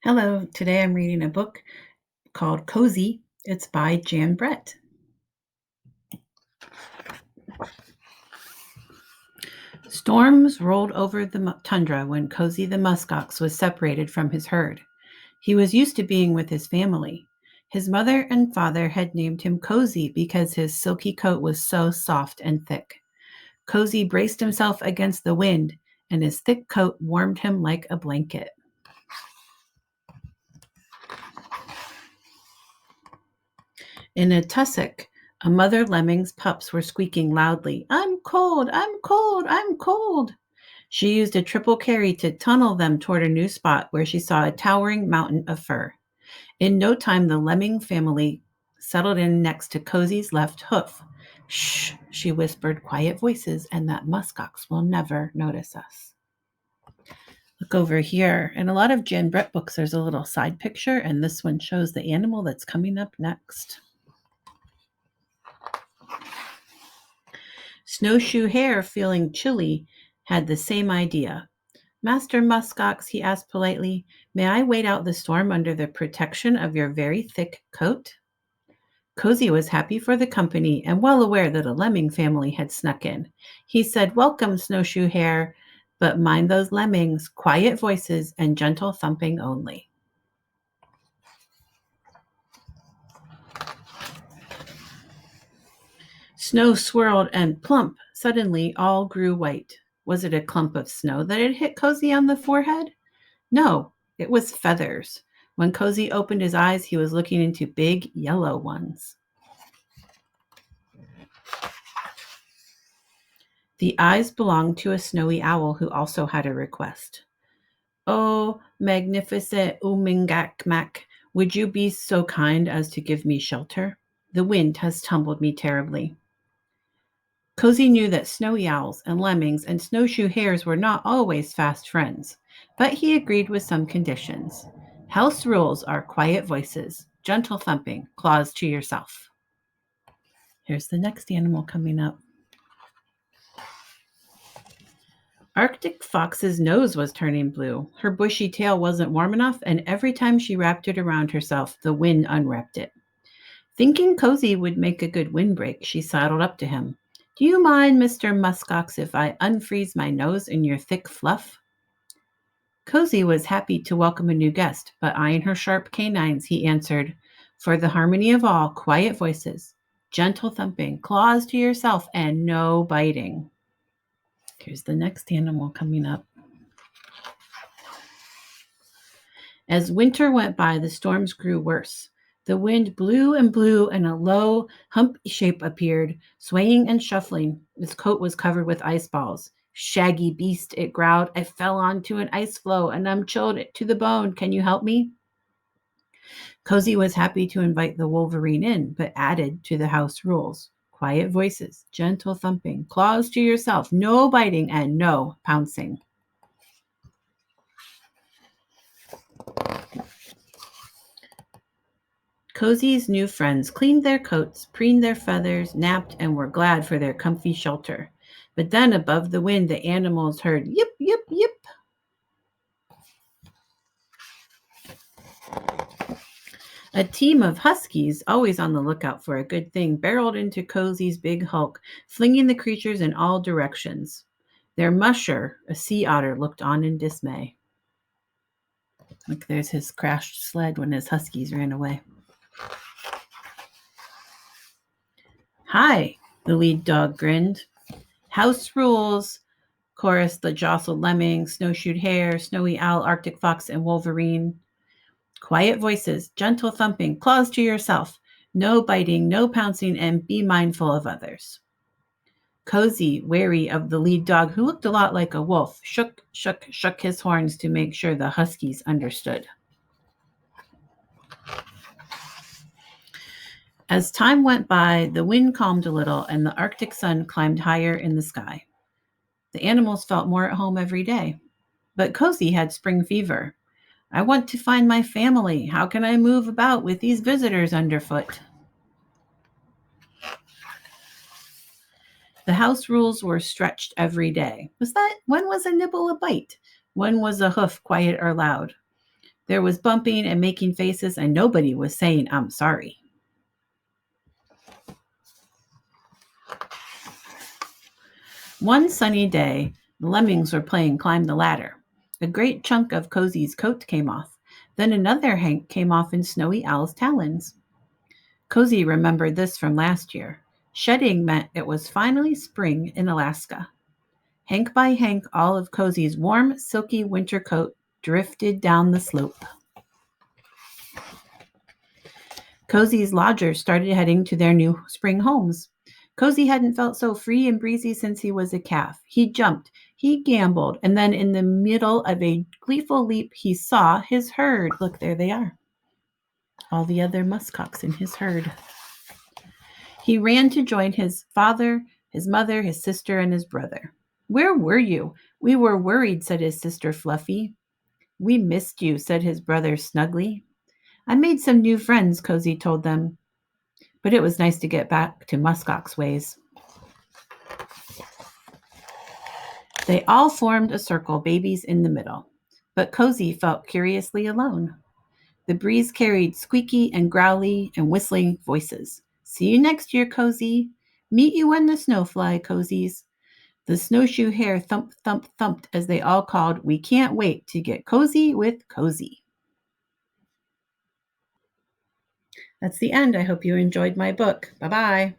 Hello, today I'm reading a book called Cozy. It's by Jan Brett. Storms rolled over the tundra when Cozy the muskox was separated from his herd. He was used to being with his family. His mother and father had named him Cozy because his silky coat was so soft and thick. Cozy braced himself against the wind, and his thick coat warmed him like a blanket. In a tussock, a mother lemming's pups were squeaking loudly, "I'm cold, I'm cold, I'm cold." She used a triple carry to tunnel them toward a new spot where she saw a towering mountain of fur. In no time, the lemming family settled in next to Cozy's left hoof. "Shh," she whispered, "quiet voices, and that muskox will never notice us." Look over here. In a lot of Jan Brett books, there's a little side picture, and this one shows the animal that's coming up next. Snowshoe Hare, feeling chilly, had the same idea. "Master Muskox," he asked politely, "may I wait out the storm under the protection of your very thick coat?" Cozy was happy for the company and well aware that a lemming family had snuck in. He said, "Welcome, Snowshoe Hare, but mind those lemmings, quiet voices and gentle thumping only." Snow swirled and plump, suddenly all grew white. Was it a clump of snow that had hit Cozy on the forehead? No, it was feathers. When Cozy opened his eyes, he was looking into big yellow ones. The eyes belonged to a snowy owl who also had a request. "Oh, magnificent Umingakmak, would you be so kind as to give me shelter? The wind has tumbled me terribly." Cozy knew that snowy owls and lemmings and snowshoe hares were not always fast friends, but he agreed with some conditions. House rules are quiet voices, gentle thumping, claws to yourself. Here's the next animal coming up. Arctic Fox's nose was turning blue. Her bushy tail wasn't warm enough, and every time she wrapped it around herself, the wind unwrapped it. Thinking Cozy would make a good windbreak, she sidled up to him. "Do you mind, Mr. Muskox, if I unfreeze my nose in your thick fluff?" Cozy was happy to welcome a new guest, but eyeing her sharp canines, he answered, "For the harmony of all, quiet voices, gentle thumping, claws to yourself, and no biting." Here's the next animal coming up. As winter went by, the storms grew worse. The wind blew and blew, and a low, humpy shape appeared, swaying and shuffling. Its coat was covered with ice balls. "Shaggy beast," it growled, "I fell onto an ice floe, and I'm chilled to the bone. Can you help me?" Cozy was happy to invite the wolverine in, but added to the house rules: quiet voices, gentle thumping, claws to yourself, no biting, and no pouncing. Cozy's new friends cleaned their coats, preened their feathers, napped, and were glad for their comfy shelter. But then above the wind, the animals heard yip, yip, yip. A team of huskies, always on the lookout for a good thing, barreled into Cozy's big hulk, flinging the creatures in all directions. Their musher, a sea otter, looked on in dismay. Look, there's his crashed sled when his huskies ran away. "Hi," the lead dog grinned. "House rules," chorused the jostled lemming, snowshoe hare, snowy owl, Arctic fox, and wolverine. "Quiet voices, gentle thumping, claws to yourself, no biting, no pouncing, and be mindful of others." Cozy, wary of the lead dog, who looked a lot like a wolf, shook his horns to make sure the huskies understood. As time went by, the wind calmed a little, and the Arctic sun climbed higher in the sky. The animals felt more at home every day. But Cozy had spring fever. "I want to find my family. How can I move about with these visitors underfoot?" The house rules were stretched every day. When was a nibble a bite? When was a hoof quiet or loud? There was bumping and making faces, and nobody was saying, "I'm sorry." One sunny day, the lemmings were playing climb the ladder. A great chunk of Cozy's coat came off. Then another hank came off in Snowy Owl's talons. Cozy remembered this from last year. Shedding meant it was finally spring in Alaska. Hank by hank, all of Cozy's warm, silky winter coat drifted down the slope. Cozy's lodgers started heading to their new spring homes. Cozy hadn't felt so free and breezy since he was a calf. He jumped, he gambled, and then in the middle of a gleeful leap, he saw his herd. Look, there they are. All the other muskox in his herd. He ran to join his father, his mother, his sister, and his brother. "Where were you? We were worried," said his sister Fluffy. "We missed you," said his brother Snuggly. "I made some new friends," Cozy told them. But it was nice to get back to muskox ways. They all formed a circle, babies in the middle. But Cozy felt curiously alone. The breeze carried squeaky and growly and whistling voices. "See you next year, Cozy. Meet you when the snow fly, Cozies." The snowshoe hare thump, thump, thumped as they all called, "We can't wait to get cozy with Cozy." That's the end. I hope you enjoyed my book. Bye-bye.